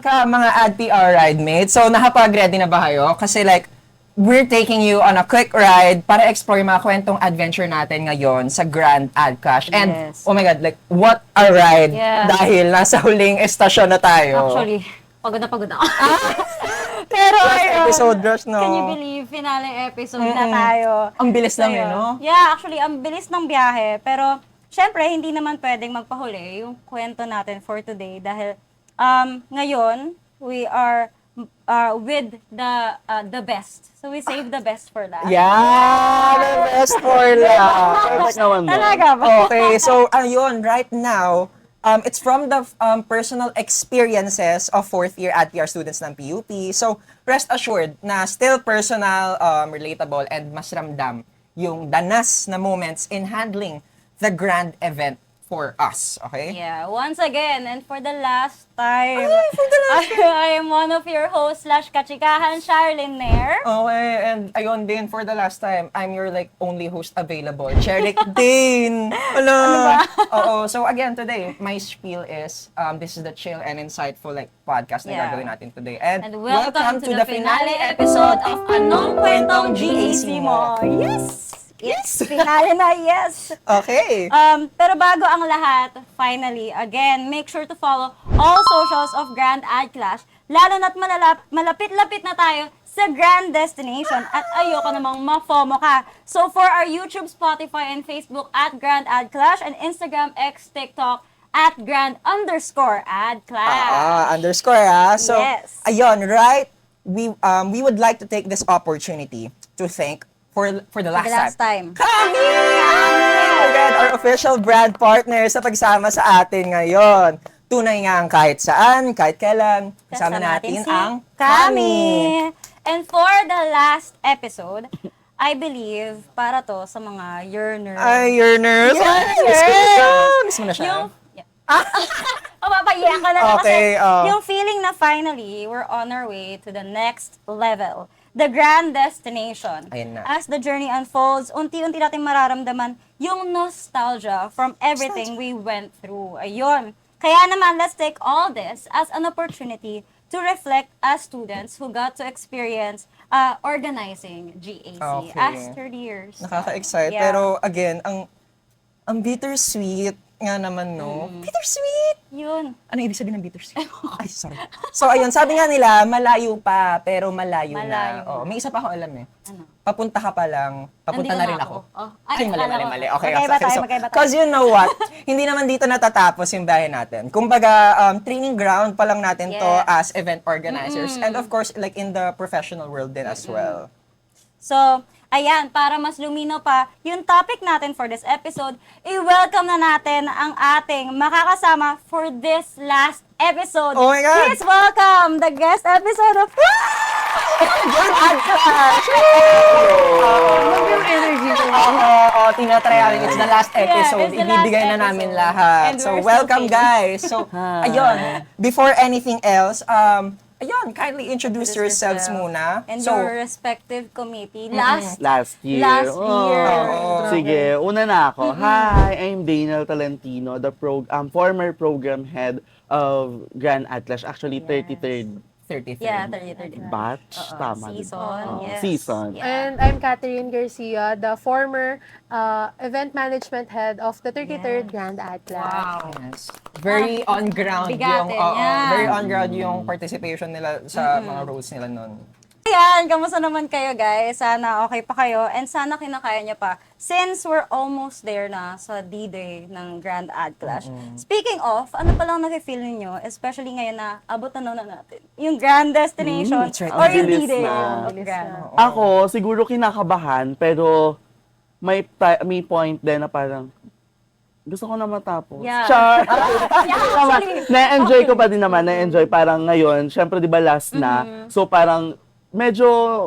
Welcome mga AdPR ride mates. So nakapag-ready na ba kayo? Kasi like, we're taking you on a quick ride para explore yung mga kwentong adventure natin ngayon sa Grand Ad Clash. And Yes. oh my God, like what a ride Yeah. dahil nasa huling estasyon na tayo. Actually, pagod na ako. Pero Last episode rush, no? Can you believe, finale episode na tayo. Ang bilis lang Ayun. yun, no? Yeah, actually, ang bilis ng biyahe. Pero, syempre, hindi naman pwedeng magpahuli yung kwento natin for today dahil ngayon, we are with the best. So, we save the best for last. Yeah! The best for last. Perfect naman doon. Talaga ba? Okay, so ayun, right now, it's from the personal experiences of fourth year AdPR students ng PUP. So, rest assured na still personal, relatable, and mas ramdam yung danas na moments in handling the grand event for us, okay? Yeah, once again, and for the last time, I am one of your hosts /kachikahan, Charlene Nair. Okay, and ayun din, for the last time, I'm your like only host available, Cherik Din. Hello. Oo, so again, today, my spiel is, this is the chill and insightful like podcast na Yeah. gagawin natin today. And, And welcome to the finale episode of Anong Kwentong GAC Mo? Yes! Yes! Finale na, yes! Okay. Pero bago ang lahat, finally, again, make sure to follow all socials of Grand Ad Clash, lalo na't malapit-lapit na tayo sa Grand Destination at ayoko namang ma-FOMO ka. So for our YouTube, Spotify, and Facebook at Grand Ad Clash and Instagram, X, TikTok at Grand_Ad Clash. Underscore. So, Yes. ayun, right? We would like to take this opportunity to thank for the last time. Kami! Again, our official brand partners sa pagsama sa atin ngayon. Tunay nga ang kahit saan, kahit kailan, kasama natin si ang Kami. And for the last episode, I believe, para to sa mga yearners. Ay, yearners! Miss mo na siya? Yung, papapahiyan ka na lang Okay, kasi yung feeling na finally, we're on our way to the next level. The grand destination. Ayun na. As the journey unfolds, unti-unti natin mararamdaman yung nostalgia from everything we went through. Ayun. Kaya naman, let's take all this as an opportunity to reflect as students who got to experience organizing GAC Okay. as third years. Nakaka-excite. Yeah. Pero again, ang bittersweet nga naman, no? Bittersweet! Yun. Ano ibig sabihin ng bittersweet? Ay, sorry. So, ayun, sabi nga nila, malayo pa, pero malayo Malayo na. na. Oh, may isa pa akong alam eh. Ano? Papunta ka pa lang, papunta Nandito na na rin ako. ako. Oh. Ay, akala ko- mali. Okay, Magkaiba tayo, So, magkaiba tayo. Because you know what? Hindi naman dito natatapos yung biyahe natin. Kumbaga, training ground pa lang natin to Yeah. as event organizers. And of course, like in the professional world din as well. So, ayan, para mas lumino pa yung topic natin for this episode, i-welcome na natin ang ating makakasama for this last episode. Oh my God! Please welcome the guest episode of Grand Ad Clash! Tinatry namin. It's the last episode. it's the last Ibibigay na namin episode. lahat. And So, we're so welcome thankful. guys. So, ayun. Before anything else, ayun, kindly introduce yourselves muna. and So, your respective committee. Last Last year. Last Oh. year. Sige, una na ako. Hi, I'm Daniel Talentino, the former program head of Grand Ad Clash. Actually, 33rd 33. Yeah, 30. batch. Tama, di ba? Season, Oo, yes. Season. Yeah. And I'm Catherine Garcia, the former event management head of the 33rd Grand Ad Clash. Wow. Yes. Very on ground yung bigatin, yan. very on ground yung participation nila sa mga roles nila noon. Ayan, kamusta naman kayo guys? Sana okay pa kayo and sana kinakaya niya pa since we're almost there na sa D-Day ng Grand Ad Clash. Speaking of, ano pa lang nakifeel ninyo, especially ngayon na abot na natin, yung Grand Destination that's right. or yung Ang bilis D-Day na. of Grand. Ako, siguro kinakabahan, pero may point din na parang gusto ko na matapos. Yeah. Char! actually, Na-enjoy ko pa din naman. Na-enjoy parang ngayon. Syempre, di ba last na? So parang medyo,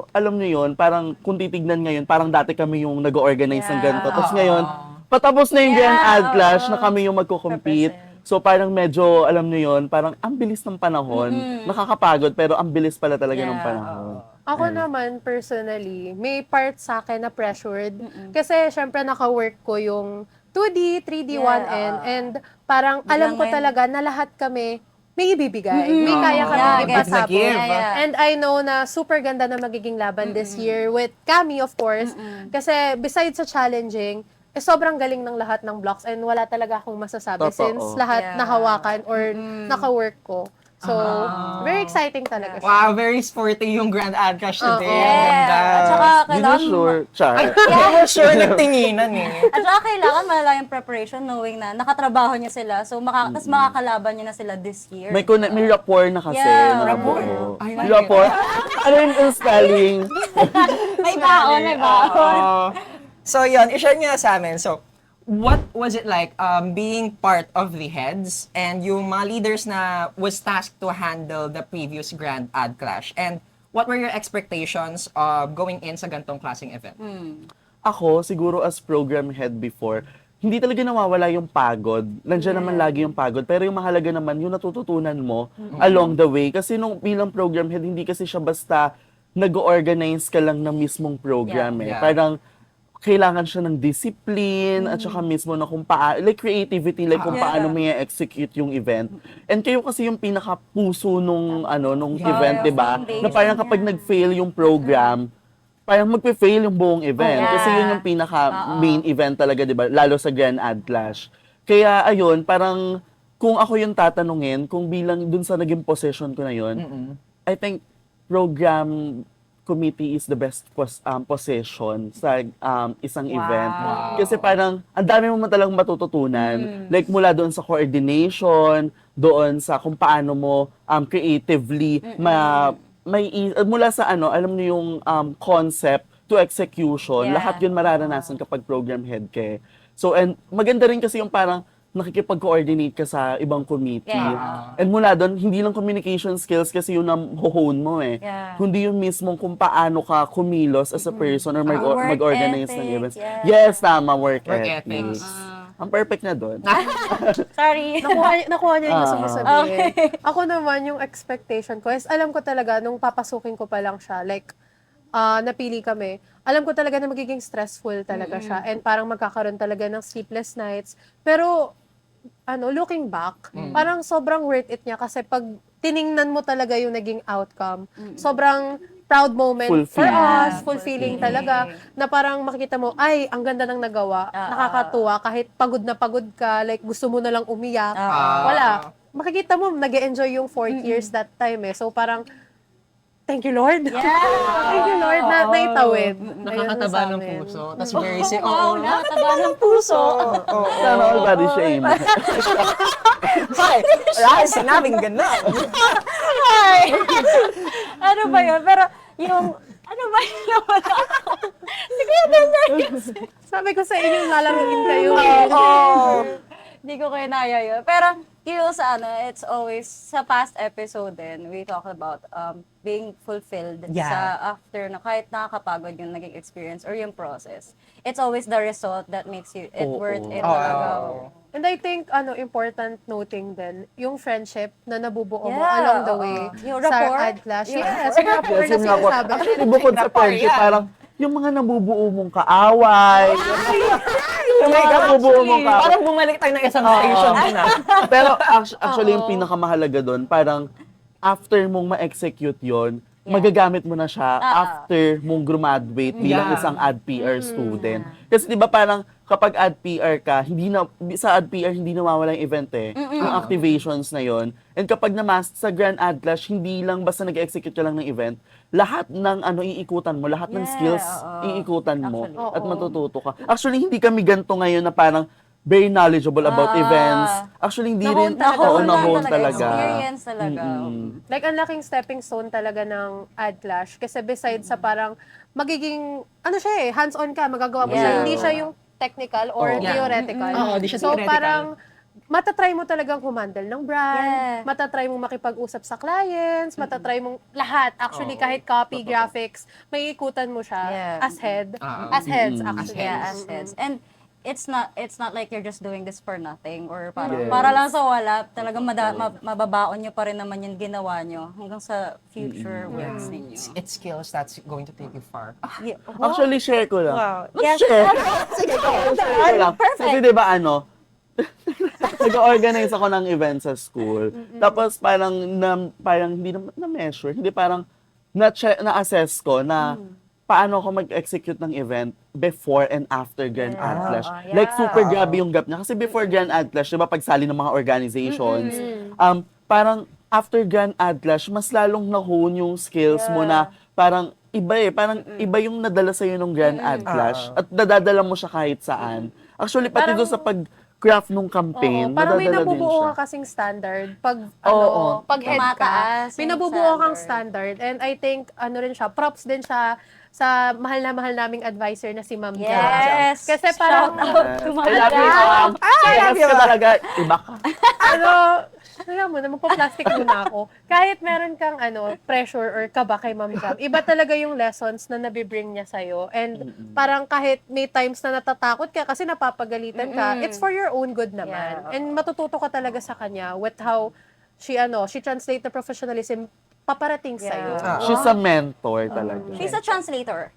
alam nyo yun, parang kung titignan ngayon, parang dati kami yung nag-organize ng ganito. Tapos ngayon, patapos na yung Grand Ad Clash na kami yung magko-compete. So parang medyo, alam nyo yun, parang ang bilis ng panahon. Nakakapagod, pero ang bilis pala talaga ng panahon. Ako naman, personally, may part sa akin na pressured. Kasi, syempre, naka-work ko yung 2D, 3D, Yeah, 1N. And parang alam ko ngayon. talaga na lahat kami may ibibigay. May kaya kami Yeah, ipasabog. give. Yeah. And I know na super ganda na magiging laban this year with Kami, of course. Kasi besides sa challenging, sobrang galing ng lahat ng blocks and wala talaga akong masasabi Totoo. since lahat Yeah. nahawakan or naka-work ko. So, very exciting talaga siya. Wow, very sporty yung Grand Ad Cash today. Ang Yeah. ganda. At saka Hindi na kailangan, sure. Char. Yeah, sure, nagtinginan eh. at saka kailangan malala yung preparation knowing na nakatrabaho niya sila. So, tas makakalaban niya na sila this year. May rapport na kasi. Yeah, na rapport. nabuo. I like Rapport? Ano yung spelling? May baon, may baon. So yun, i-share niyo na sa amin. So, what was it like being part of the heads and yung mga leaders na was tasked to handle the previous Grand Ad Clash? And what were your expectations of going in sa gantong klaseng event? Ako, siguro as program head before, hindi talaga nawawala yung pagod. Nandiyan naman lagi yung pagod. Pero yung mahalaga naman, yung natututunan mo along the way. Kasi nung bilang program head, hindi kasi siya basta nag-organize ka lang ng mismong program Yeah. Parang kailangan siya ng discipline at saka mismo na kung paano, like creativity, like kung paano mo i-execute yung event. And kayo kasi yung pinaka-puso nung event, di ba? Na parang kapag nag-fail yung program, parang magpe-fail yung buong event. Yeah. Kasi yun yung pinaka-main event talaga, di ba? Lalo sa Grand Ad Clash. Kaya ayun, parang kung ako yung tatanungin, kung bilang dun sa naging position ko na yun, I think program committee is the best position sa isang event. Kasi parang ang dami mo talagang matututunan. Like mula doon sa coordination, doon sa kung paano mo creatively mula sa alam niyo yung concept to execution, Yeah. lahat yun mararanasan kapag program head ka. So and maganda rin kasi yung parang nakikipag-coordinate ka sa ibang committee. Yeah. And mula doon, hindi lang communication skills kasi yun ang hone mo Yeah. Kundi yung mismong kung paano ka kumilos as a person or Work mag-organize ng ethics, events. yeah. Yes, tama, work Work ethics. ethics. Ang perfect na doon. Sorry. Nakuha niya yung gusto mo sabihin. Okay. Ako naman, yung expectation ko is, alam ko talaga, nung papasukin ko pa lang siya, like, napili kami, alam ko talaga na magiging stressful talaga siya. And parang magkakaroon talaga ng sleepless nights. Pero, looking back, parang sobrang worth it niya kasi pag tiningnan mo talaga yung naging outcome, sobrang proud moment for us, fulfilling talaga, na parang makikita mo, ay, ang ganda ng nagawa, nakakatuwa, kahit pagod na pagod ka, like gusto mo na lang umiyak, wala. Makikita mo, nag-enjoy yung 4 years that time So parang, thank you, Lord. Thank you, Lord, na naitawid. Nakakataba Ayun ng sa amin. puso. That's very Wow, nakataba ng puso. Sana all body shame. Hi! Wala kang sinabing gano'n. Hi! Ano ba yun? Pero yung, ano ba yun? Nawala ako. Siguro nervous. Sabi ko sa inyo, lalaruin kayo. Hindi ko kinaya yun. Pero, yung sa it's always, sa past episode din, we talk about being fulfilled Yeah. sa after na kahit nakakapagod yung naging experience or yung process. It's always the result that makes it worth it talaga. And I think, important noting din, yung friendship na nabubuo mo Yeah, along the way Yung sa rapport. Ad Clash. Yung Yes, rapport. rapport Yes, na yung rapport. sinasabi. Actually, bukod sa Rapport, friendship, yeah. parang yung mga nabubuo mong kaaway. Yung mga nabubuo mong kaaway. Parang bumalik tayo ng isang station din Pero actually, yung pinakamahalaga doon, parang after mong ma-execute yon, magagamit mo na siya after mong graduate bilang isang AD-PR student. Kasi di ba parang kapag AD-PR ka, sa AD-PR hindi nawawala yung event yung activations na yon. And kapag sa Grand Ad Clash, hindi lang basta nag-execute ka lang ng event, lahat ng iikutan mo, lahat ng skills iikutan mo Actually. at matututo ka. Actually, hindi kami ganito ngayon na parang very knowledgeable about events. Actually, hindi rin. Nahon talaga. Experience talaga. Like, ang laking stepping stone talaga ng Ad Clash. Kasi besides sa parang magiging, siya hands-on ka, magagawa mo siya. Yeah. Hindi siya yung technical or theoretical. Di siya So, theoretical. parang matatry mo talagang humandle ng brand, Yeah. matatry mo makipag-usap sa clients, matatry mong lahat. Actually, kahit copy, graphics, may ikutan mo siya Yeah. as head. As heads, actually. Yeah, as heads. And it's not like you're just doing this for nothing or Yes. para lang sa wala. Talagang mababaon nyo pa rin naman yung ginawa nyo hanggang sa future works ninyo. It's skills that's going to take you far. Yeah. Actually, share ko lang. Wow. Let's Yes. share. Sige, share ko lang. Perfect. Kasi di ba nag-organize ako ng event sa school. Tapos parang hindi na measure, hindi parang na-assess ko na paano ako mag-execute ng event before and after Grand Ad Clash. Yeah. Like, super grabe yung gap niya. Kasi before Grand Ad Clash, di ba, pagsali ng mga organizations, parang after Grand Ad Clash, mas lalong na-hone yung skills mo na parang parang iba yung nadala sa'yo ng Grand Ad Clash at nadadala mo siya kahit saan. Actually, pati Parang- doon sa pag-craft nung campaign, parang may nadadala din nabubuo siya. ka kasing standard pag Oo. pag head ka, Tumataas may yung nabubuo kang standard. standard. And I think rin siya, props din siya sa mahal naming advisor na si Ma'am Jam. Yes! Kasi parang Shout out to I Ma'am love you, Jam. Ma'am. Serious ka talaga. Iba ka. alam mo na, magpa-plastic muna ako. Kahit meron kang pressure or kaba kay Ma'am Jam, iba talaga yung lessons na nabibring niya sa'yo. And parang kahit may times na natatakot ka kasi napapagalitan ka, it's for your own good naman. Yeah. And matututo ka talaga sa kanya with how she translate the professionalism paparating sa'yo. She's a mentor talaga. She's a translator.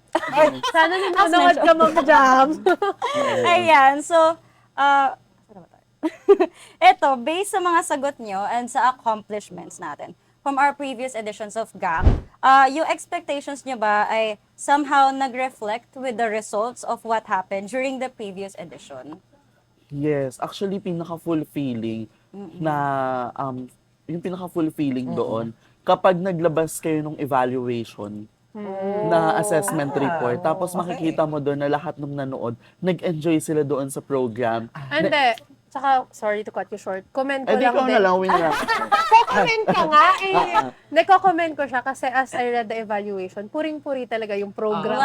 Sana nanonood ka, Ma'am Jam. Ayan, so, saan ba tayo? Eto, based sa mga sagot nyo and sa accomplishments natin from our previous editions of GAC, yung expectations nyo ba ay somehow nag-reflect with the results of what happened during the previous edition? Yes, actually pinaka-fulfilling na yung pinaka-fulfilling doon kapag naglabas kayo ng evaluation na assessment report tapos makikita mo doon na lahat ng nanood nag-enjoy sila doon sa program. Hindi. Tsaka, sorry to cut you short. Comment ko Eh di lang ikaw din. na lang, win na. Comment ka nga eh. Nagko-comment ko siya kasi as I read the evaluation, puring-puri talaga yung program.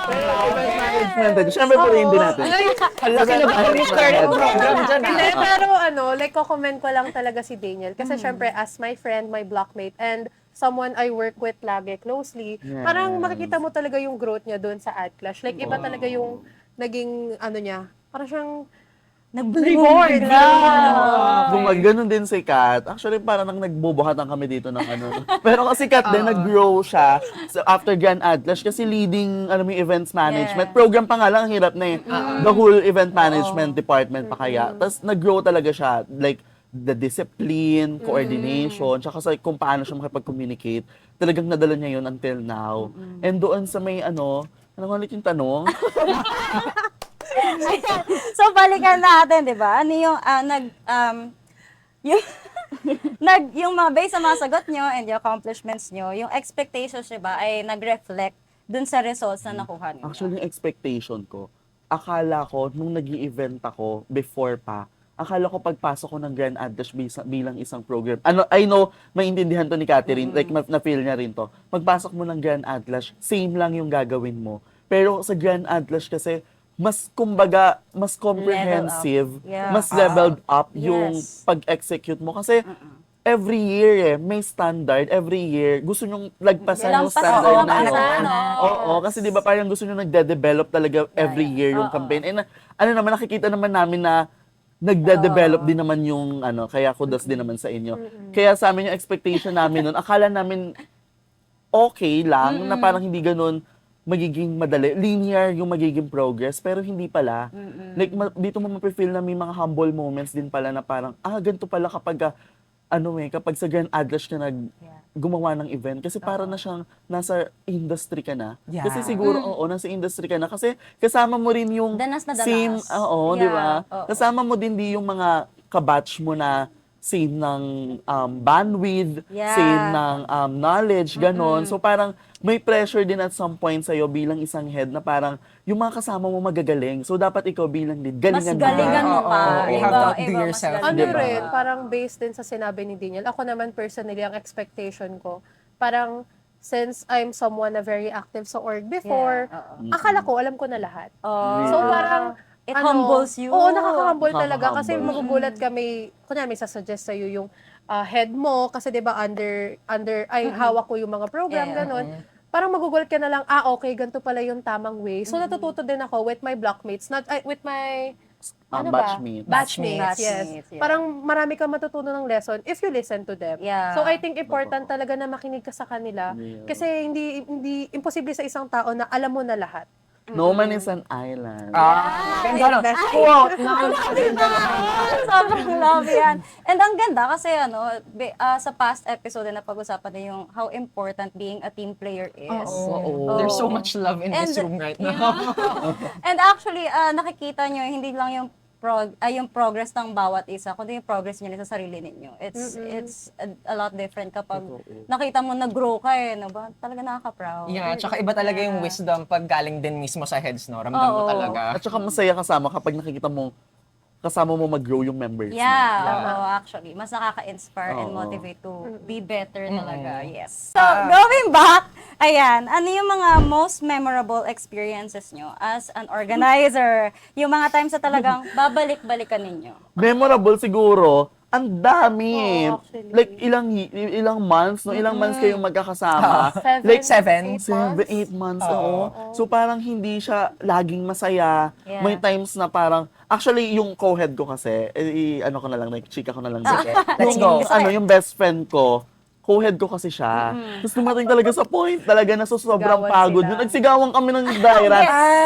Management. Siyempre po rin din natin. Ang laki na ba yung program dyan, Hindi, ha? pero like, ko-comment ko lang talaga si Daniel. Kasi syempre, as my friend, my blockmate, and someone I work with lagi closely, Yes. parang makikita mo talaga yung growth niya doon sa Ad Clash. Like, iba talaga yung naging, niya, parang siyang reward. Gumagano din si Kat. Actually, parang nagbubuhatan kami dito ng ano. Pero kasi Kat din, nag-grow siya after Grand Ad Clash kasi leading, alam mo, yung events management. Yes. Program pa nga lang, ang hirap na eh. The whole event management department pa kaya. Tapos nag-grow talaga siya. Like, the discipline, coordination, tsaka sa kung paano siya makipag-communicate. Talagang nadala niya yun until now. And doon sa may ano ulit yung tanong? Ayan. So, balikan natin, di ba? Ano yung, yung, yung mga based sa mga sagot nyo and yung accomplishments nyo, yung expectations nyo ba ay nag-reflect dun sa results na nakuha nyo? Actually, yung expectation ko, akala ko, nung nag-i-event ako, before pa, akala ko pagpasok ko ng Grand Ad Clash bilang isang program. I know, maintindihan to ni Catherine, like na-feel niya rin to. Pagpasok mo ng Grand Ad Clash, same lang yung gagawin mo. Pero sa Grand Ad Clash kasi, mas kumbaga, mas comprehensive, Level up. Yeah. mas leveled up yung Yes. pag-execute mo. Kasi, every year may standard, every year, gusto nyong lagpasan yung Lampasan, standard na yun. lampasan, no? Oo, kasi di ba parang gusto nyo nagde-develop talaga every year yung campaign. And ano naman, nakikita naman namin na nagde-develop din naman yung kaya kudos din naman sa inyo. Kaya sa amin yung expectation namin nun, akala namin okay lang, na parang hindi ganun magiging madali. Linear yung magiging progress, pero hindi pala. Like, dito mo mapifeel na may mga humble moments din pala na parang, ganito pala kapag, kapag sa Grand Ad Clash ka gumawa ng event. Kasi para na siyang nasa industry ka na. Yeah. Kasi siguro, nasa industry ka na. Kasi kasama mo rin yung Danas na danas. same, Yeah, di ba? oo. Kasama mo din yung mga kabatch mo na same ng bandwidth, Yeah. same ng knowledge, ganon. So parang may pressure din at some point sa'yo bilang isang head na parang yung mga kasama mo magagaling. So dapat ikaw bilang lead, Mas galingan galingan mo Oo, pa. you have to outdo mas yourself. galing. Diba? rin, parang based din sa sinabi ni Daniel, ako naman personally, ang expectation ko, parang since I'm someone na very active sa org before, Yeah, akala ko, alam ko na lahat. Oh. So parang, It humbles you. Oo, nakaka-humble talaga kasi Nakaka-humble. magugulat ka kunyari may sasuggest sa'yo yung head mo, kasi di ba hawak ko yung mga program, Yeah. ganon. Parang magugulat ka na lang, okay, ganito pala yung tamang way. So natututo din ako with my blockmates, with my Batchmates. Batchmates, yes. Batchmates, yeah. Parang marami kang matutunan ng lesson if you listen to them. Yeah. So I think important talaga na makinig ka sa kanila Yeah. kasi hindi imposible sa isang tao na alam mo na lahat. No man is an island. Ganda no? Quote. Sobrang love yan. And ang ganda kasi sa past episode na pag-usapan na yung how important being a team player is. Oo. There's so much love in this room right now. And actually, nakikita nyo, hindi lang yung yung progress ng bawat isa, kundi yung progress nyo sa sarili ninyo. It's a lot different kapag nakita mo na-grow ka no ba? Talaga nakaka-proud. Yeah, tsaka iba talaga yung wisdom pag galing din mismo sa heads, no? Ramdam mo Oo. talaga. At saka masaya kasama kapag nakikita mo, kasama mo mag-grow yung members mo. Yeah, oo, actually. Mas nakaka-inspire and Oo. motivate to be better talaga. Yes. So, going back, ayan, ano yung mga most memorable experiences nyo as an organizer? Yung mga times na talagang babalik-balikan ninyo. Memorable siguro, ang dami. Oo, actually. Like ilang months, no? Ilang months kayong magkakasama. Like 7. 8 months, oo. So parang hindi siya laging masaya. Yeah. May times na parang, actually yung co-head ko kasi, ano ko na lang, like chika ko na lang. Sige. Let's go. Yung best friend ko, co-head ko kasi siya. Tapos dumating talaga sa point, talaga na sobrang Sigawan pagod. sila. Yung nagsigawan kami ng Dairan.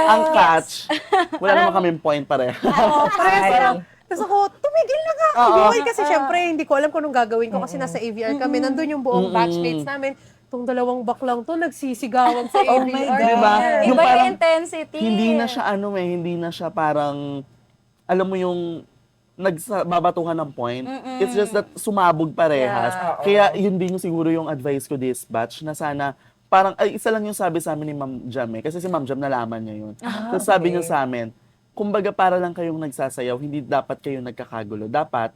Ang catch, wala naman kaming point pare. Parang, tapos ako, tumigil na nga ako, boy. Kasi syempre, hindi ko alam kung anong gagawin ko kasi nasa AVR kami. Nandun yung buong batchmates namin. Itong dalawang baklang to, nagsisigawan sa AVR. God. Diba? Iba Yung yung parang, intensity. hindi na siya hindi na siya parang, alam mo yung, nagbabatuhan ng point. It's just that sumabog parehas. Yeah. Kaya yun din yung siguro yung advice ko this batch, na sana, parang, isa lang yung sabi sa amin ni Ma'am Jam kasi si Ma'am Jam nalaman niya yun. Tapos sabi niya sa amin, kumbaga para lang kayong nagsasayaw, hindi dapat kayo nagkakagulo. Dapat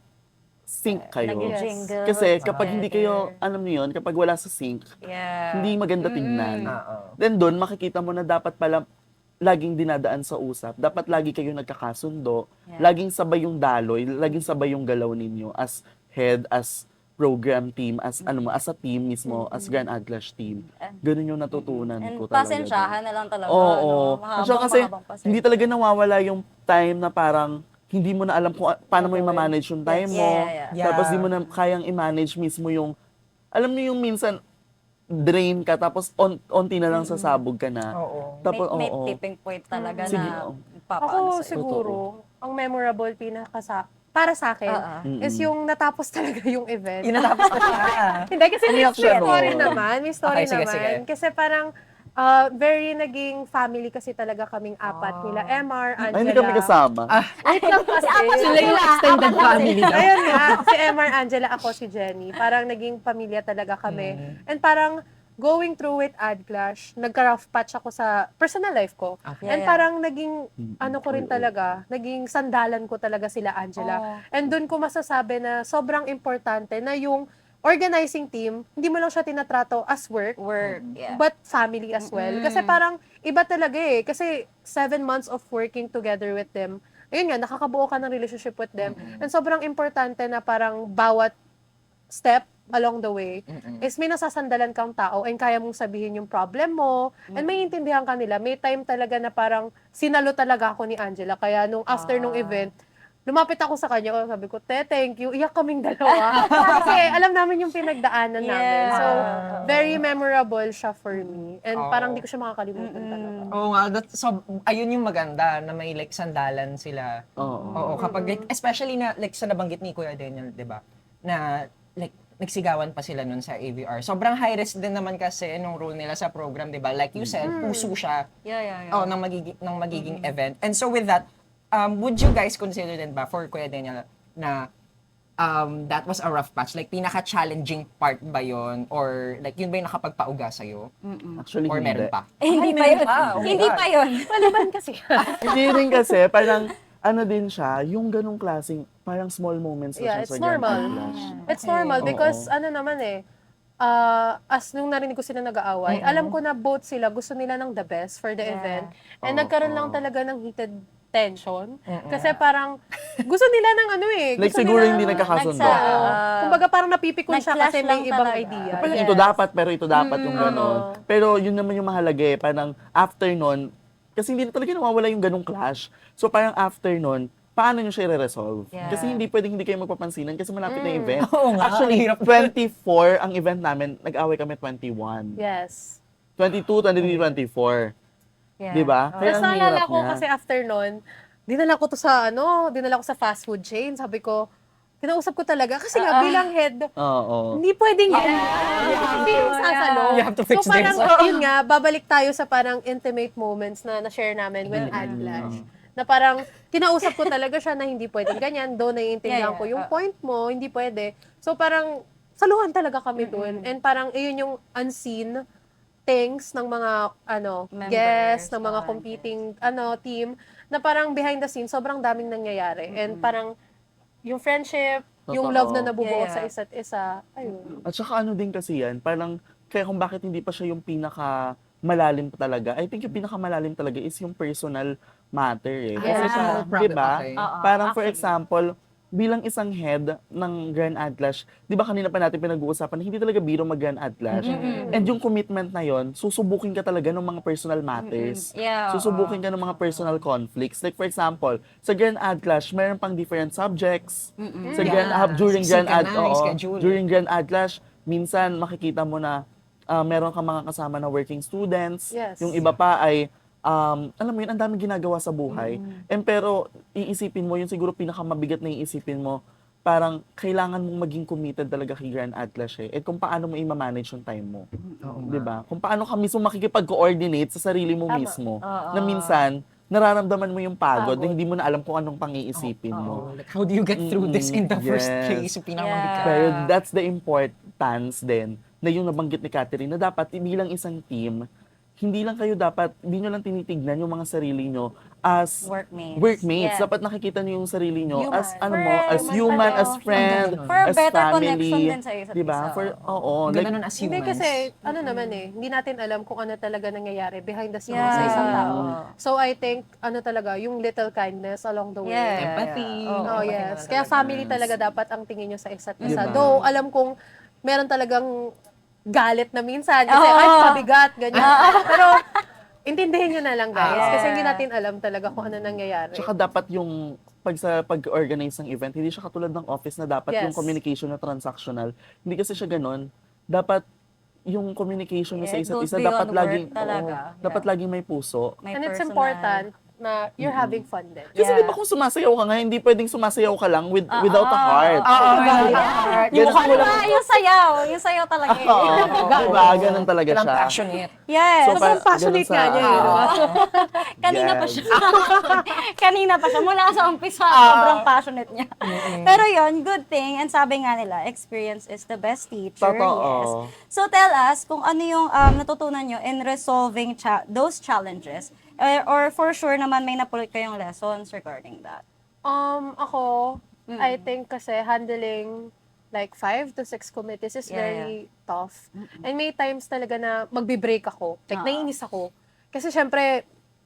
sync kayo. Nag-jingle Kasi kapag hindi together. kayo, alam niyo yun, kapag wala sa sync, Yeah. hindi maganda tingnan. Oo. Then doon, makikita mo na dapat pala laging dinadaan sa usap. Dapat lagi kayo nagkakasundo. Yeah. Laging sabay yung daloy, laging sabay yung galaw ninyo as head, as program team, as as a team mismo, as Grand Aglash team. Ganun yung natutunan And ko talaga. pasensyahan na lang talaga. Oo. No? At saka kasi, pasensya. hindi talaga nawawala yung time na parang hindi mo na alam kung paano mo i-manage yung time Yes. mo. Yeah. Tapos di mo na kayang i-manage mismo yung, alam mo yung minsan, drain ka, tapos onti na lang sasabog ka na. Oo. Tapos, may oo. tipping point talaga Sige, na oo. papaano Ako sa'yo. siguro, ang memorable para sa akin, is yung natapos talaga yung event. Yun natapos na siya. Hindi, kasi may Umiyak siya, no? story naman. May story Okay, sige, naman. sige. Kasi parang, very naging family kasi talaga kaming apat. Nila MR, Angela. Ay, hindi kami kasama. Wait lang kasi. Sila yung extended family daw. Ayun nga, si MR, Angela, ako si Jenny. Parang naging pamilya talaga kami. And parang, going through with Ad Clash, nagka-rough patch ako sa personal life ko. Okay. And Yeah. parang naging, ano ko rin talaga, naging sandalan ko talaga sila Angela. And doon ko masasabi na sobrang importante na yung organizing team, hindi mo lang siya tinatrato as work, Yeah. but family as well. Kasi parang iba talaga eh. Kasi 7 months of working together with them, ayun nga, nakakabuo ka ng relationship with them. And sobrang importante na parang bawat step along the way is may nasasandalan kang tao and kaya mong sabihin yung problem mo and may intindihan ka nila. May time talaga na parang sinalo talaga ako ni Angela. Kaya nung after nung event, lumapit ako sa kanya, sabi ko, thank you. Iyak kaming dalawa. Kasi alam namin yung pinagdaanan namin. So, very memorable siya for me. And parang di ko siya makakalimutan talaga. Oo nga, so, ayun yung maganda na may like sandalan sila. Oo, kapag like, especially na like sa nabanggit ni Kuya Daniel, 'di ba? Na like nagsigawan pa sila nun sa AVR. Sobrang high risk din naman kasi nung role nila sa program, 'di ba? Like you said, puso siya. Yeah. Oh, ng magiging event. And so with that, would you guys consider din ba for Kuya Daniel na that was a rough patch? Like pinaka-challenging part ba 'yon or like yun ba yung nakapagpauga sa iyo? Actually, Or hindi. meron pa? Hindi pa yun. Oh my Hindi God. pa yun. Palaban kasi. Hindi rin kasi, parang, din siya, yung ganong klaseng, parang small moments na Yeah, siya it's sa Grand normal. Aglash. It's normal Oo. because ano naman as nung narinig ko sila nag-aaway, alam ko na both sila gusto nila ng the best for the event. And nagkaroon lang talaga ng heated tension. Kasi parang gusto nila ng Like gusto siguro nila hindi nagkakasundo. Oo. Kumbaga parang napipikon siya Nag-clash kasi may lang ibang talaga. idea. Parang Yes. ito dapat, pero ito dapat yung gano'n. Pero yun naman yung mahalaga eh. Parang after nun, kasi hindi na talaga nawawala yung ganong clash. So parang after nun, paano nyo siya i-resolve? Yeah. Kasi hindi pwedeng hindi kayo magpapansinan kasi malapit na yung event. Oo nga, Actually, ang hirap. 24 ang event namin, nag-away kami 21. Yes. 22, 23, 24. Yeah. Di ba? Kaya Tapos ang naalala hirap ko niya. kasi after nun, dinala ko sa fast food chain. Sabi ko, kinausap ko talaga. Kasi nga, bilang head, Oo. hindi pwedeng yan. Hindi yung sasalo. You have to fix so parang, this. yun nga, babalik tayo sa parang intimate moments na na-share namin with Adlash. Na parang, kinausap ko talaga siya na hindi pwedeng ganyan. Doon naiintindihan Yeah, ko yung point mo, hindi pwede. So parang, saluhan talaga kami doon. And parang, iyon yung unseen things ng mga Members, guests, ng mga competing team na parang behind the scenes sobrang daming nangyayari. And parang yung friendship, yung love na Totoo. nabubuo Yeah, sa yeah. isa't isa. Ayun. At saka ano din kasi yan, parang kaya kung bakit hindi pa siya yung pinaka malalim talaga, I think yung pinaka malalim talaga is yung personal matter eh. Kasi Yeah. siya, Personal di ba? problem, okay. Parang for actually. example, bilang isang head ng Grand Atlash, di ba kanina pa natin pinag-uusapan na hindi talaga biro mag Grand Atlash. And yung commitment na yon, susubukin ka talaga ng mga personal matters. Yeah, Susubukin ka ng mga personal conflicts. Like for example, sa Grand Atlash, mayroon pang different subjects. Sa during Grand Sisikan na, oo, schedule. during Grand Atlash, minsan makikita mo na meron kang mga kasama na working students. Yes. Yung iba pa ay alam mo yun, ang daming ginagawa sa buhay. Pero iisipin mo, yun siguro pinakamabigat na iisipin mo, parang kailangan mong maging committed talaga kay Grand Atlash eh. At kung paano mo i-manage yung time mo. Di ba? Kung paano ka mismo makikipag-coordinate sa sarili mo mismo. Na minsan, nararamdaman mo yung pagod na hindi mo na alam kung anong pang-iisipin mo. Like, how do you get through this in the first Yes. place? Yung pinakamabigat. Pero that's the importance din na yung nabanggit ni Catherine na dapat bilang isang team, hindi lang kayo dapat, hindi nyo lang tinitignan yung mga sarili nyo as Workmates. Yeah. Dapat nakikita nyo yung sarili nyo Human. as as Friends, human, ano, as friend, for a as better family. connection din sa isa't Diba? isa. Oo. Ganda nun as Hindi humans. kasi, naman hindi natin alam kung ano talaga nangyayari behind the scenes Yeah. sa isang tao. So I think, talaga, yung little kindness along the way. Yeah. Empathy. Oh, Empathy yes. na Kaya talaga. family talaga dapat ang tingin nyo sa isa't isa. Diba? Though, alam kong meron talagang galit na minsan. Kasi, Oo. ay, pabigat, ganyan. Pero, intindihin nyo na lang, guys. Yeah. Kasi hindi natin alam talaga kung ano nangyayari. Tsaka dapat yung pag-organize ng event, hindi siya katulad ng office na dapat Yes. yung communication na transactional. Hindi kasi siya ganun. Dapat yung communication nyo sa Yeah, it isa't goes isa, beyond dapat work laging, talaga. dapat Yeah. laging may puso. May And it's personal. important na you're having fun din. Kasi Yeah. di ba kung sumasayaw ka nga, hindi pwedeng sumasayaw ka lang without a heart. Yung mukha mo lang. Yung sayaw. Yung sayaw talaga eh. Diba? Ganun talaga Kailang siya. passionate. Yes. So, Sobrang passionate ganun nga sa- niya. Kanina pa Yes. siya. Kanina pa siya. Mula sa umpisa, sobrang passionate niya. Pero yon good thing. And sabi nga nila, experience is the best teacher. Totoo. Yes. So tell us kung ano yung natutunan nyo in resolving those challenges. Or for sure naman may napulot kayong lessons regarding that. Ako, I think kasi handling like 5 to 6 committees is Yeah, very tough. And may times talaga na magbe-break ako. Like, naiinis ako. Kasi syempre,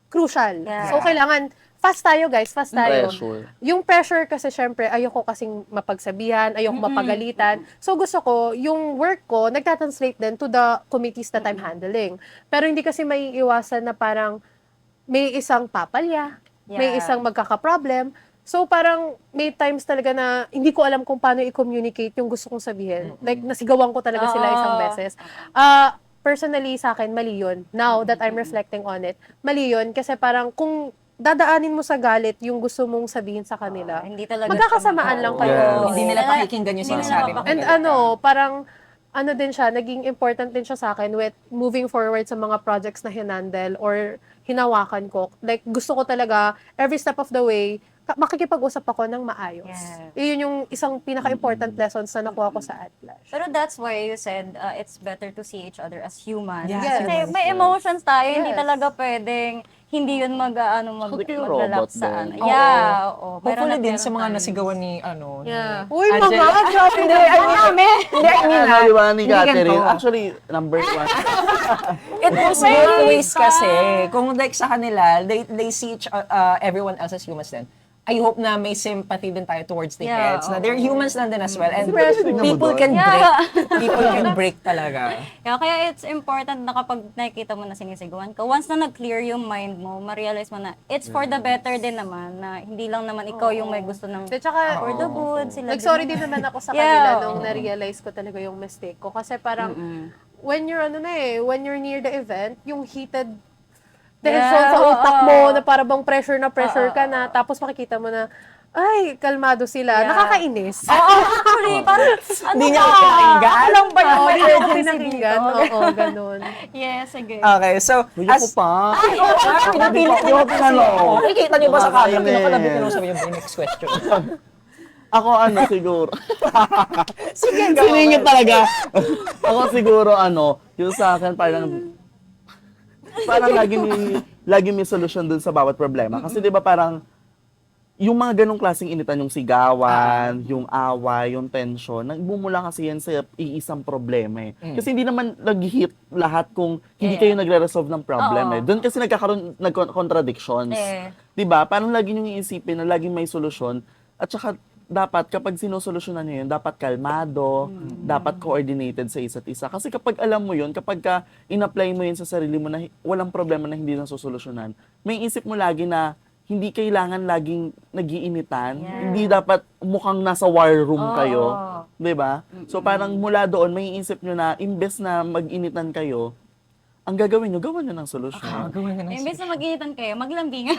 crucial. Yeah. So, kailangan, fast tayo guys, fast tayo. Pressure. Yung pressure kasi syempre, ayoko kasing mapagsabihan, ayoko mapagalitan. So, gusto ko, yung work ko, nagtatranslate din to the committees that I'm handling. Pero hindi kasi may iwasan na parang may isang papalya, may Yeah. isang magkaka-problem. So parang may times talaga na hindi ko alam kung paano i-communicate yung gusto kong sabihin. Like nasigawan ko talaga sila isang beses. Personally sa akin, mali yun. Now that I'm reflecting on it, mali yun kasi parang kung dadaanin mo sa galit yung gusto mong sabihin sa kanila, Hindi talaga magkakasamaan lang kayo. Yes. Hindi nila pakikinggan yung Hindi nila sinasabi mo. mapakinggan. And parang din siya, naging important din siya sa akin with moving forward sa mga projects na hinandle or hinawakan ko. Like, gusto ko talaga, every step of the way, makikipag-usap ako ng maayos. Yes. Yun yung isang pinaka-important lessons na nakuha ko sa Atlash. Pero that's why you said it's better to see each other as humans. Yeah, Yes. Kasi humans, may emotions tayo, hindi Yes. talaga pwedeng hindi yun Hindi kayo maglalap robot sa din. ano. Yeah, oo. Hopefully din sa mga times. nasigawan ni, Yeah. Uy, Angela. mga grabe Hindi, I mean, hindi, I mean, Ano, di ba, ni hindi Catherine? ganito. Actually, number 1. It goes both ways kasi. Kung like sa kanila, they see everyone else as humans din. I hope na may sympathy din tayo towards the Yeah, heads. Na they're humans lang din as well. And Tingnan mo people doon. can break. Yeah. People can break talaga. Kaya it's important na kapag nakikita mo na sinisigawan ka, once na nag-clear yung mind mo, ma-realize mo na it's for the better din naman, na hindi lang naman ikaw yung may gusto ng At saka, for the good, sila nag-sorry din. din naman ako sa Yeah. kanila nung na-realize ko talaga yung mistake ko. Kasi parang, when you're when you're near the event, yung heated tension Yeah, sa utak oo. mo, na para bang pressure na pressure ka na, tapos makikita mo na, ay, kalmado sila. Yeah. Nakakainis. Oo, actually, parang, ano Hindi niya ba? ako pinakinggan. Ako lang ba yung Oo, may hindi ako urgency pinakinggan. dito? Oo, ganun. Yes, sige. Okay, so, Huwag ako pa. pinapilit Hindi ako tinanong. Nakikita niyo ba sa camera? Nakakainis. Pinakalabi ko lang sabi yung next question. Ako siguro. Sige, Siningit talaga. Ako siguro yung sa akin parang lagi may solusyon dun sa bawat problema. Kasi 'di ba parang yung mga ganong klaseng initan, yung sigawan, yung away, yung tension, nagbumula kasi yan sa iisang problema eh. Kasi hindi naman nag-hit lahat kung hindi kayo nagre-resolve ng problem eh. Doon kasi nagkakaroon contradictions. 'Di ba? Parang lagi niyong iisipin na laging may solusyon at saka dapat kapag sinusolusyonan niyo yun, dapat kalmado, dapat coordinated sa isa't isa. Kasi kapag alam mo yun, kapag in-apply mo yun sa sarili mo na walang problema na hindi nasusolusyonan, may isip mo lagi na hindi kailangan laging nagiinitan. Hindi dapat mukhang nasa war room kayo. 'Di ba? So parang mula doon, may isip nyo na imbes na mag-initan kayo, ang gagawin nyo, gawan nyo ng solusyon. Imbes na mag-initan kayo, maglambingan.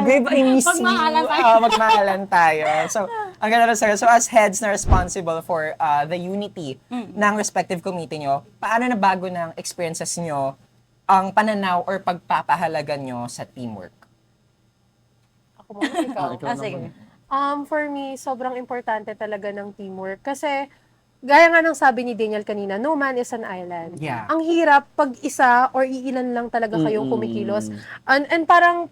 Babe, I miss you. Magmahalan tayo. Magmahalan tayo. So, ang ganda na sir. So, as heads na responsible for the unity ng respective committee nyo, paano na bago ng experiences nyo ang pananaw or pagpapahalaga nyo sa teamwork? Ako muna, ikaw. Ikaw Sige. naman. For me, sobrang importante talaga ng teamwork. Kasi, gaya nga ng sabi ni Daniel kanina, no man is an island. Yeah. Ang hirap pag isa or iilan lang talaga kayong kumikilos. And parang,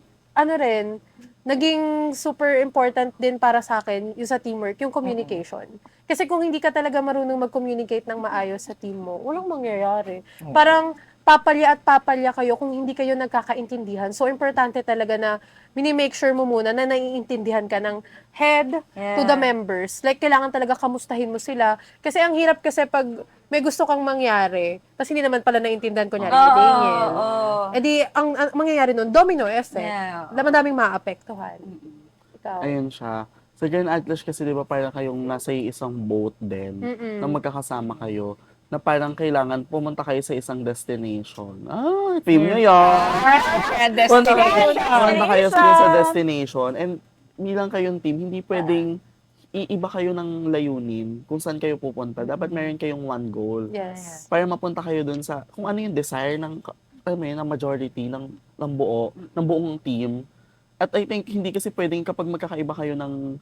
naging super important din para sa akin yung sa teamwork, yung communication. Kasi kung hindi ka talaga marunong mag-communicate ng maayos sa team mo, walang mangyayari. Parang papalya at papalya kayo kung hindi kayo nagkakaintindihan. So, importante talaga na mini-make sure mo muna na naiintindihan ka ng head to the members. Like, kailangan talaga kamustahin mo sila. Kasi ang hirap kasi pag may gusto kang mangyari, tapos hindi naman pala naiintindihan ko niya ni Daniel. Eh di, ang mangyayari nun, domino effect. Yeah. Madaming maapektuhan. Ikaw. Ayun siya. Sa Grand Atlas kasi di ba parang kayong nasa isang boat din, na magkakasama kayo, na parang kailangan pumunta kayo sa isang destination. Team nyo yun! Punta kayo sa destination. And bilang kayong team, hindi pwedeng iiba kayo ng layunin kung saan kayo pupunta. Dapat meron kayong one goal. Yes. Para mapunta kayo dun sa, kung ano yung desire ng majority, ng buong team. At I think, hindi kasi pwedeng kapag magkakaiba kayo ng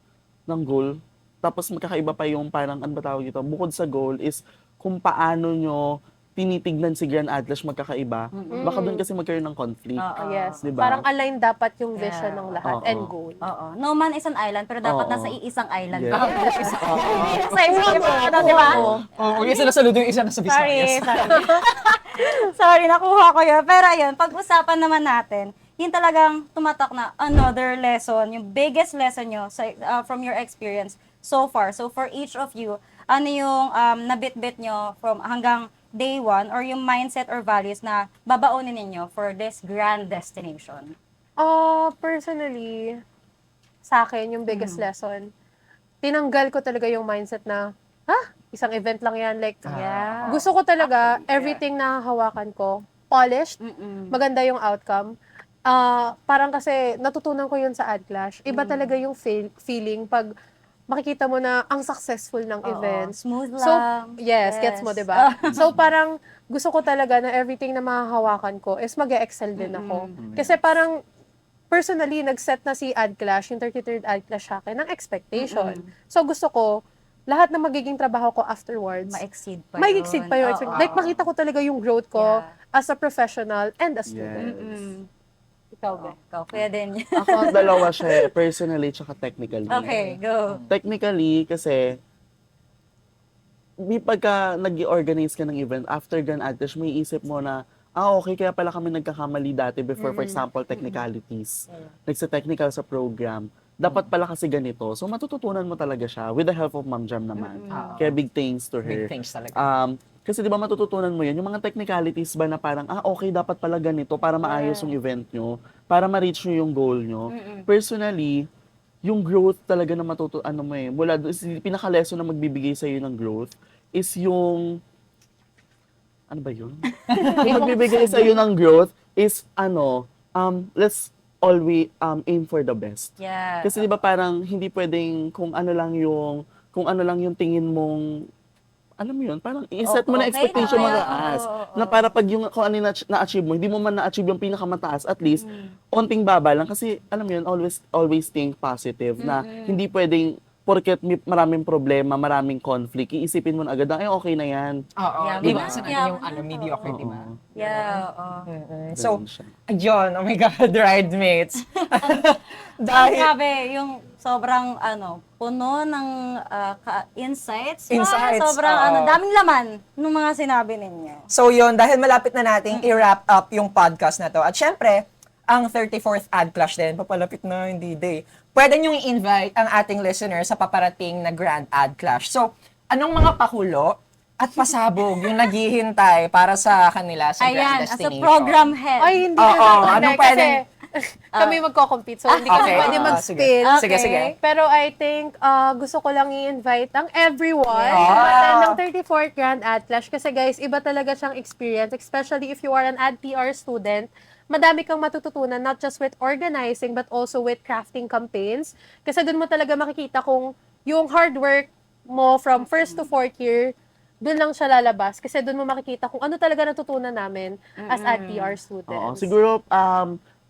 goal, tapos magkakaiba pa yung parang, ano ba tawag ito, bukod sa goal is kung paano nyo tinitignan si Grand Atlas magkakaiba, baka doon kasi magkaroon ng conflict. Yes. Diba? Parang align dapat yung vision ng lahat Oo. and goal. Oo. No man is an island, pero dapat Oo. nasa iisang island Yes. ka. Sa isang di ba? Oo, yung isa na saludo, yung isa na sa Sorry, Visayas. sorry. Sorry, nakuha ko yun. Pero ayun, pag-usapan naman natin, yun talagang tumatak na another lesson, yung biggest lesson nyo from your experience so far. So for each of you, ano yung nabit-bit nyo from hanggang day one or yung mindset or values na babaonin ninyo for this grand destination? Personally, sa akin, yung biggest lesson, tinanggal ko talaga yung mindset na, isang event lang yan. Like, Yeah. gusto ko talaga, everything na hawakan ko, polished, maganda yung outcome. Parang kasi, natutunan ko yun sa AdClash. Iba talaga yung feeling pag makikita mo na ang successful ng events. Smooth So, lang. yes, gets mo, 'di ba? So parang gusto ko talaga na everything na mahahawakan ko is mag-excel din ako. Kasi parang personally nag-set na si AdClash, yung 33rd AdClash sa akin ng expectation. So gusto ko lahat na magiging trabaho ko afterwards, Ma-exceed pa may yun. exceed pa yung Oo. like makita ko talaga yung growth ko as a professional and a student. Ikaw ba? Ikaw, kaya din. Ako, dalawa siya, personally tsaka technically. Okay, go. Technically, kasi pagka nag-organize ka ng event, after Grand Atlas, may isip mo na, okay, kaya pala kami nagkakamali dati before, for example, technicalities. Nagsa-technical sa program. Dapat pala kasi ganito. So, matututunan mo talaga siya with the help of Ma'am Jam naman. Kaya big thanks to her. Big thanks talaga. Kasi di ba matututunan mo yan, yung mga technicalities ba na parang, okay, dapat pala ganito para maayos yung event nyo, para ma-reach nyo yung goal nyo. Personally, yung growth talaga na mula doon, pinaka-lesson na magbibigay sa'yo ng growth is yung ano ba yun? Yung magbibigay sa'yo ng growth is, let's always aim for the best. Yeah. Kasi di ba parang hindi pwedeng kung ano lang yung tingin mong, alam mo yun, parang i-set mo na Okay expectation na, mataas. oo. Na para pag yung kung ano yung na-achieve mo, hindi mo man na-achieve yung pinakamataas, at least, onting baba lang. Kasi, alam mo yun, always think positive. Na hindi pwedeng, porket may maraming problema, maraming conflict, iisipin mo na agad na, okay na yan. Oo, Yeah, di ba? yeah, Sa yeah, yung mediocre, di ba? Yeah, oo. So, Ganun siya. ayun, oh my God, bridesmaids. Dahil, Grabe, yung sobrang puno ng insights. Insights, Sobrang oo. daming laman ng mga sinabi ninyo. so yun, dahil malapit na nating i-wrap up yung podcast na to. At syempre, ang 34th Ad Clash din, papalapit na, hindi day. Pwede niyong i-invite ang ating listeners sa paparating na Grand Ad Clash. So, anong mga pakulo at pasabog yung naghihintay para sa kanila sa Grand Ayan, as a Destination? program head. Ay, hindi Oo, na anong kasi pwedeng- kami magko-compete, so hindi kami Okay. pwede mag-spill. Okay. Sige, sige. Pero I think gusto ko lang i-invite ang everyone Yeah. umattend ng 34th Grand Ad Clash kasi guys, iba talaga siyang experience, especially if you are an Ad PR student. Madami kang matututunan, not just with organizing, but also with crafting campaigns. Kasi doon mo talaga makikita kung yung hard work mo from first to fourth year, doon lang siya lalabas. Kasi doon mo makikita kung ano talaga natutunan namin as Ad PR students. Oo, siguro,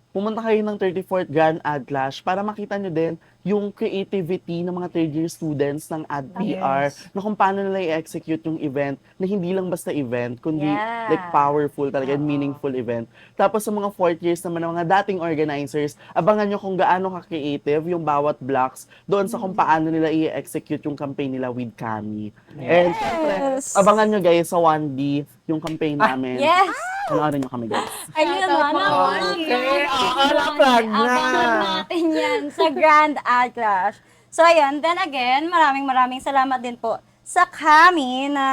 pumunta kayo ng 34th Grand Ad Clash para makita nyo din yung creativity ng mga third year students ng Ad PR na kung paano nila i-execute yung event na hindi lang basta event, kundi Yeah. like powerful talaga and meaningful event. Tapos sa mga fourth years naman ng mga dating organizers, abangan nyo kung gaano ka-creative yung bawat blocks doon sa kung paano nila i-execute yung campaign nila with Kami. And syempre, abangan nyo guys sa 1D yung campaign namin. Yes! Panoorin nyo kami guys. Ayun Shoutout naman. po. Okay, na-plug na. Abangan natin yan sa Grand Ad Clash. So, ayun. Then again, maraming salamat din po sa Kami na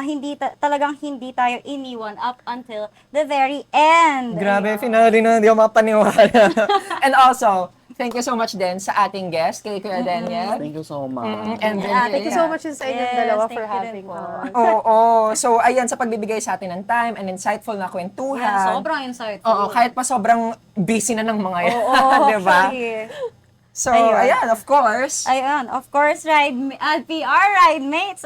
talagang hindi tayo iniwan up until the very end. Grabe, finale na, hindi ako mapaniwala. And also, thank you so much din sa ating guest, kay Kuya Daniel. Thank you so much. And Yeah, Thank you so much sa inyong Yes, dalawa thank for you din having po. us. Oo. So, ayan, sa pagbibigay sa atin ng time and insightful na kwentuhan. Yeah, sobrang insightful. Oo, kahit pa sobrang busy na ng mga yan. Oo, di ba? actually. So, Ayun. ayan, of course. Ayun, of course, PR Ride Mates.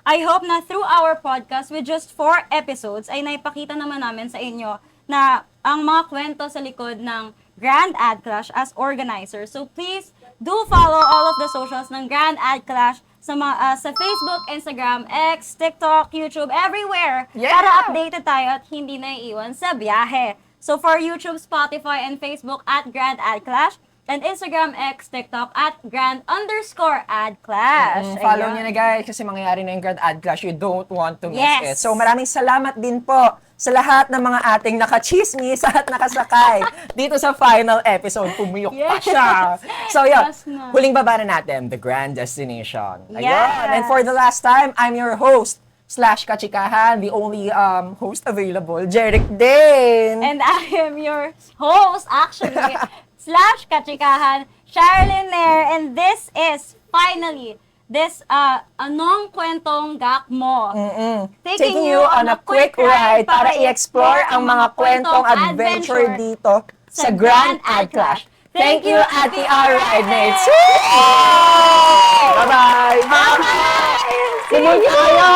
I hope na through our podcast with just 4 episodes ay naipakita naman namin sa inyo na ang mga kwento sa likod ng Grand Ad Clash as organizer. So please do follow all of the socials ng Grand Ad Clash sa Facebook, Instagram, X, TikTok, YouTube, everywhere. Yeah! Para updated tayo at hindi naiiwan sa biyahe. So for YouTube, Spotify, and Facebook at Grand Ad Clash, and Instagram, X, TikTok at Grand_Ad Clash. Follow Ayun. nyo na guys kasi mangyayari na yung Grand Ad Clash. You don't want to miss Yes. it. So maraming salamat din po sa lahat ng mga ating nakachismis at nakasakay dito sa final episode. Pumiyok pa Yes. siya. So yun, Yes na. huling baba na natin, The Grand Destination. Ayun. Yes. And for the last time, I'm your host, /kachikahan, the only host available, Jeric Dane. And I am your host, actually, /kachikahan, Sherilyn Nair, and this is finally this Anong Kwentong Gak Mo. Taking you on a quick ride para i-explore ang mga kwentong adventure dito sa Grand Ad Clash. Thank you, Ate R. Ride Mates! Bye-bye! Bye! Sumunod kayo!